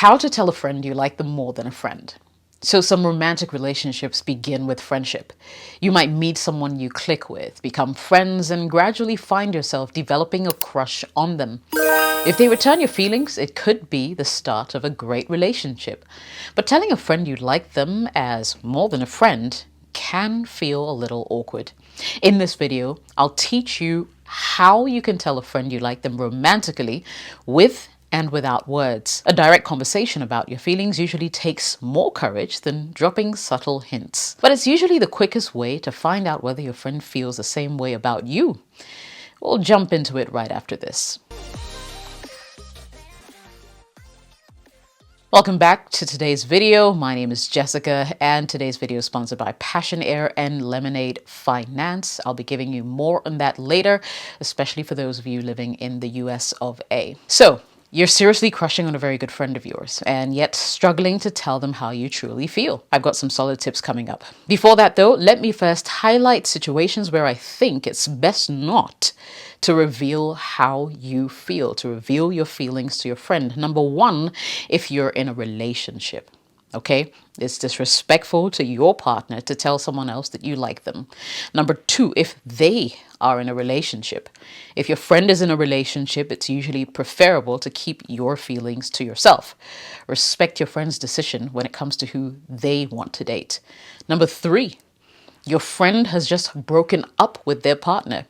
How to tell a friend you like them more than a friend. So some romantic relationships begin with friendship. You might meet someone you click with, become friends, and gradually find yourself developing a crush on them. If they return your feelings, it could be the start of a great relationship. But telling a friend you like them as more than a friend can feel a little awkward. In this video, I'll teach you how you can tell a friend you like them romantically with and without words. A direct conversation about your feelings usually takes more courage than dropping subtle hints. But it's usually the quickest way to find out whether your friend feels the same way about you. We'll jump into it right after this. Welcome back to today's video. My name is Jessica, and today's video is sponsored by PassionAir and Lemonade Finance. I'll be giving you more on that later, especially for those of you living in the US of A. So, you're seriously crushing on a very good friend of yours, and yet struggling to tell them how you truly feel. I've got some solid tips coming up. Before that though, let me first highlight situations where I think it's best not to reveal how you feel, to reveal your feelings to your friend. Number one, if you're in a relationship. Okay, it's disrespectful to your partner to tell someone else that you like them. Number two, if they are in a relationship. If your friend is in a relationship, it's usually preferable to keep your feelings to yourself. Respect your friend's decision when it comes to who they want to date. Number three, your friend has just broken up with their partner.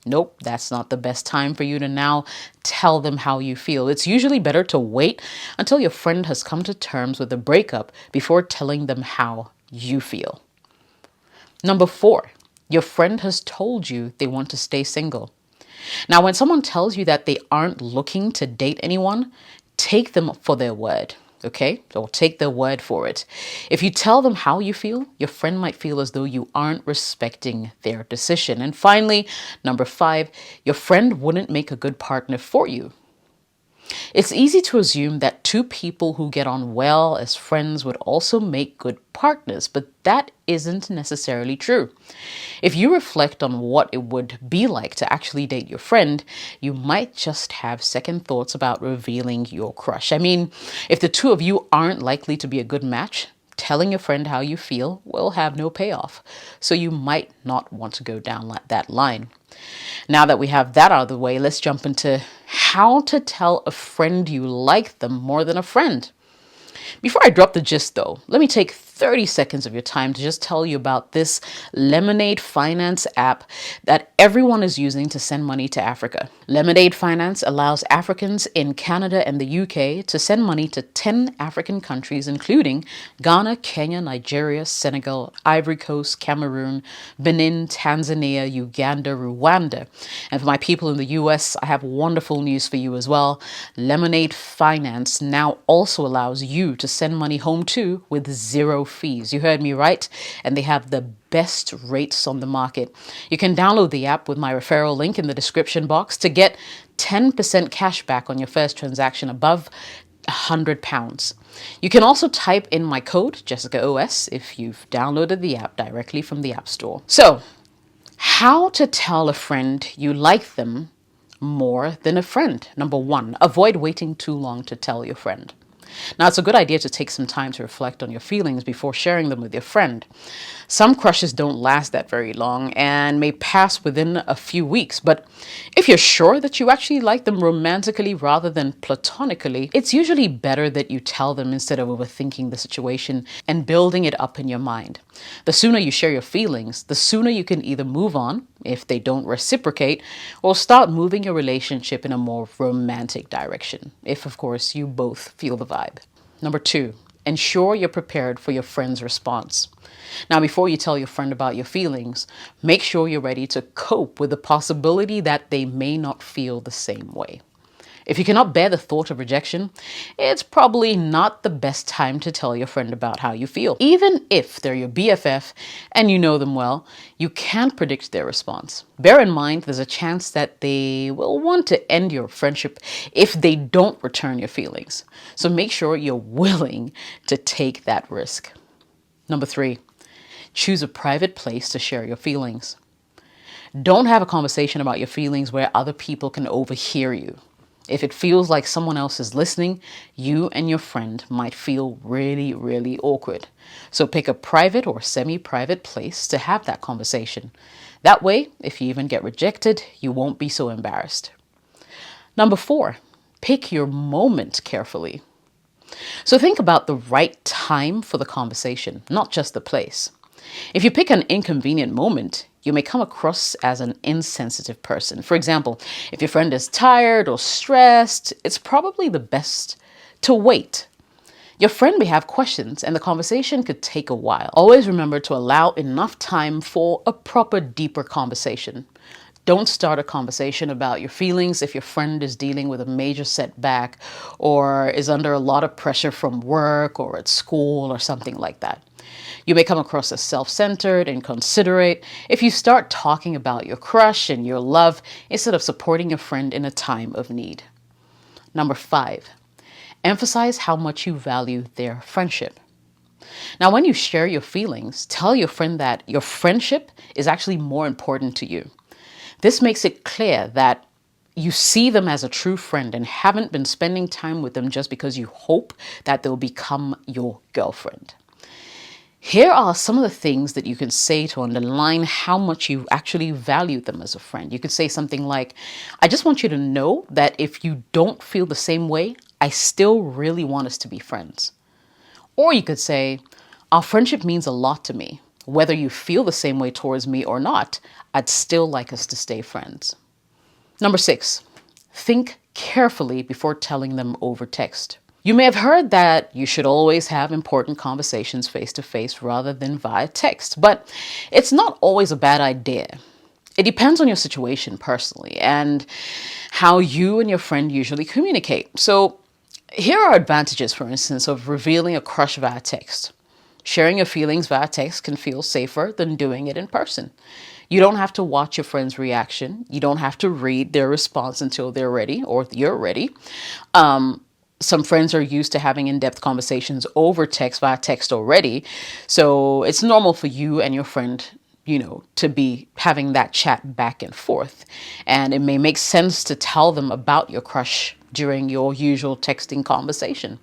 Nope, that's not the best time for you to now tell them how you feel. It's usually better to wait until your friend has come to terms with the breakup before telling them how you feel. Number four, your friend has told you they want to stay single. Now, when someone tells you that they aren't looking to date anyone, take them for their word. Okay, or take their word for it. If you tell them how you feel, your friend might feel as though you aren't respecting their decision. And finally, number five, your friend wouldn't make a good partner for you. It's easy to assume that two people who get on well as friends would also make good partners, but that isn't necessarily true. If you reflect on what it would be like to actually date your friend, you might just have second thoughts about revealing your crush. I mean, if the two of you aren't likely to be a good match, telling your friend how you feel will have no payoff. So you might not want to go down that line. Now that we have that out of the way, let's jump into how to tell a friend you like them more than a friend. Before I drop the gist though, let me take 30 seconds of your time to just tell you about this Lemonade Finance app that everyone is using to send money to Africa. Lemonade Finance allows Africans in Canada and the UK to send money to 10 African countries, including Ghana, Kenya, Nigeria, Senegal, Ivory Coast, Cameroon, Benin, Tanzania, Uganda, Rwanda. And for my people in the US, I have wonderful news for you as well. Lemonade Finance now also allows you to send money home too with zero fees. You heard me right. And they have the best rates on the market. You can download the app with my referral link in the description box to get 10% cash back on your first transaction above £100. You can also type in my code, JessicaOS, if you've downloaded the app directly from the App Store. So, how to tell a friend you like them more than a friend. Number one, avoid waiting too long to tell your friend. Now, it's a good idea to take some time to reflect on your feelings before sharing them with your friend. Some crushes don't last that very long and may pass within a few weeks, but if you're sure that you actually like them romantically rather than platonically, it's usually better that you tell them instead of overthinking the situation and building it up in your mind. The sooner you share your feelings, the sooner you can either move on if they don't reciprocate, or start moving your relationship in a more romantic direction, if of course you both feel the vibe. Number two, ensure you're prepared for your friend's response. Now, before you tell your friend about your feelings, make sure you're ready to cope with the possibility that they may not feel the same way. If you cannot bear the thought of rejection, it's probably not the best time to tell your friend about how you feel. Even if they're your BFF and you know them well, you can't predict their response. Bear in mind, there's a chance that they will want to end your friendship if they don't return your feelings. So make sure you're willing to take that risk. Number three, choose a private place to share your feelings. Don't have a conversation about your feelings where other people can overhear you. If it feels like someone else is listening, you and your friend might feel really, really awkward. So pick a private or semi-private place to have that conversation. That way, if you even get rejected, you won't be so embarrassed. Number 4, pick your moment carefully. So think about the right time for the conversation, not just the place. If you pick an inconvenient moment, you may come across as an insensitive person. For example, if your friend is tired or stressed, it's probably the best to wait. Your friend may have questions and the conversation could take a while. Always remember to allow enough time for a proper, deeper conversation. Don't start a conversation about your feelings if your friend is dealing with a major setback or is under a lot of pressure from work or at school or something like that. You may come across as self-centered, inconsiderate if you start talking about your crush and your love instead of supporting your friend in a time of need. Number 5, emphasize how much you value their friendship. Now, when you share your feelings, tell your friend that your friendship is actually more important to you. This makes it clear that you see them as a true friend and haven't been spending time with them just because you hope that they'll become your girlfriend. Here are some of the things that you can say to underline how much you actually value them as a friend. You could say something like, I just want you to know that if you don't feel the same way, I still really want us to be friends. Or you could say, our friendship means a lot to me. Whether you feel the same way towards me or not, I'd still like us to stay friends. Number 6, think carefully before telling them over text. You may have heard that you should always have important conversations face to face rather than via text, but it's not always a bad idea. It depends on your situation personally and how you and your friend usually communicate. So here are advantages, for instance, of revealing a crush via text. Sharing your feelings via text can feel safer than doing it in person. You don't have to watch your friend's reaction. You don't have to read their response until they're ready or you're ready. Some friends are used to having in-depth conversations over text via text already. So it's normal for you and your friend, to be having that chat back and forth. And it may make sense to tell them about your crush during your usual texting conversation.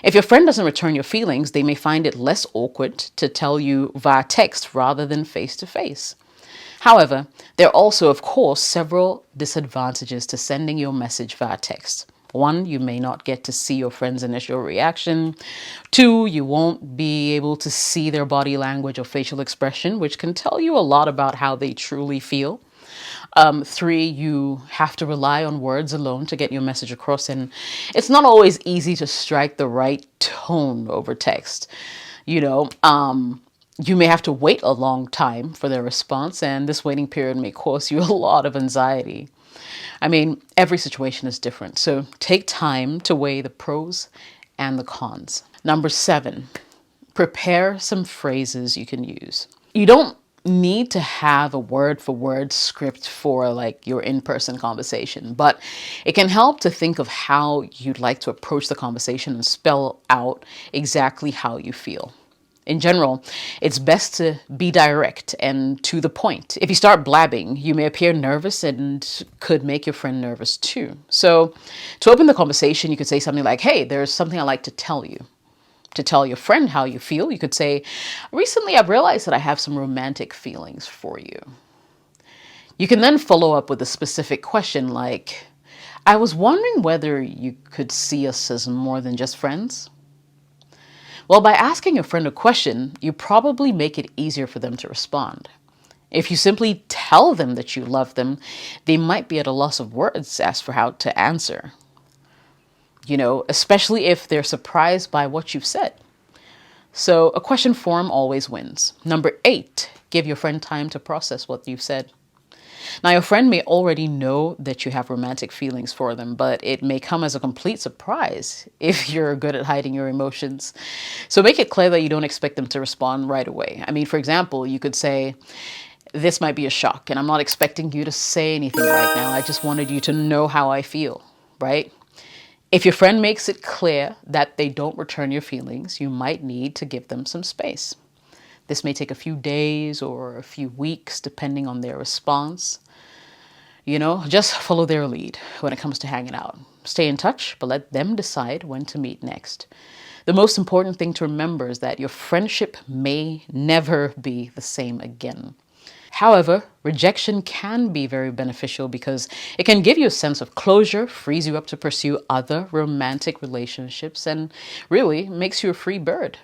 If your friend doesn't return your feelings, they may find it less awkward to tell you via text rather than face to face. However, there are also, of course, several disadvantages to sending your message via text. 1, you may not get to see your friend's initial reaction. 2, you won't be able to see their body language or facial expression, which can tell you a lot about how they truly feel. 3, you have to rely on words alone to get your message across, and it's not always easy to strike the right tone over text. You may have to wait a long time for their response, and this waiting period may cause you a lot of anxiety. I mean, every situation is different, so take time to weigh the pros and the cons. Number 7, prepare some phrases you can use. You don't need to have a word-for-word script for your in-person conversation, but it can help to think of how you'd like to approach the conversation and spell out exactly how you feel. In general, it's best to be direct and to the point. If you start blabbing, you may appear nervous and could make your friend nervous too. So to open the conversation, you could say something like, hey, there's something I'd like to tell you. To tell your friend how you feel, you could say, recently I've realized that I have some romantic feelings for you. You can then follow up with a specific question like, I was wondering whether you could see us as more than just friends. Well, by asking your friend a question, you probably make it easier for them to respond. If you simply tell them that you love them, they might be at a loss of words as for how to answer. Especially if they're surprised by what you've said. So a question form always wins. Number 8, give your friend time to process what you've said. Now, your friend may already know that you have romantic feelings for them, but it may come as a complete surprise if you're good at hiding your emotions. So make it clear that you don't expect them to respond right away. I mean, for example, you could say, this might be a shock, and I'm not expecting you to say anything right now. I just wanted you to know how I feel, right? If your friend makes it clear that they don't return your feelings, you might need to give them some space. This may take a few days or a few weeks, depending on their response. Just follow their lead when it comes to hanging out. Stay in touch, but let them decide when to meet next. The most important thing to remember is that your friendship may never be the same again. However, rejection can be very beneficial because it can give you a sense of closure, frees you up to pursue other romantic relationships, and really makes you a free bird.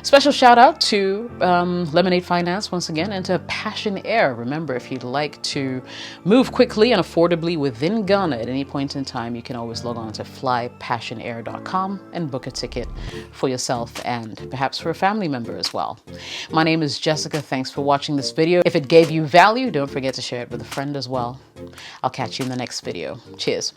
Special shout out to Lemonade Finance once again, and to Passion Air. Remember, if you'd like to move quickly and affordably within Ghana at any point in time, you can always log on to flypassionair.com and book a ticket for yourself and perhaps for a family member as well. My name is Jessica. Thanks for watching this video. If it gave you value, don't forget to share it with a friend as well. I'll catch you in the next video. Cheers.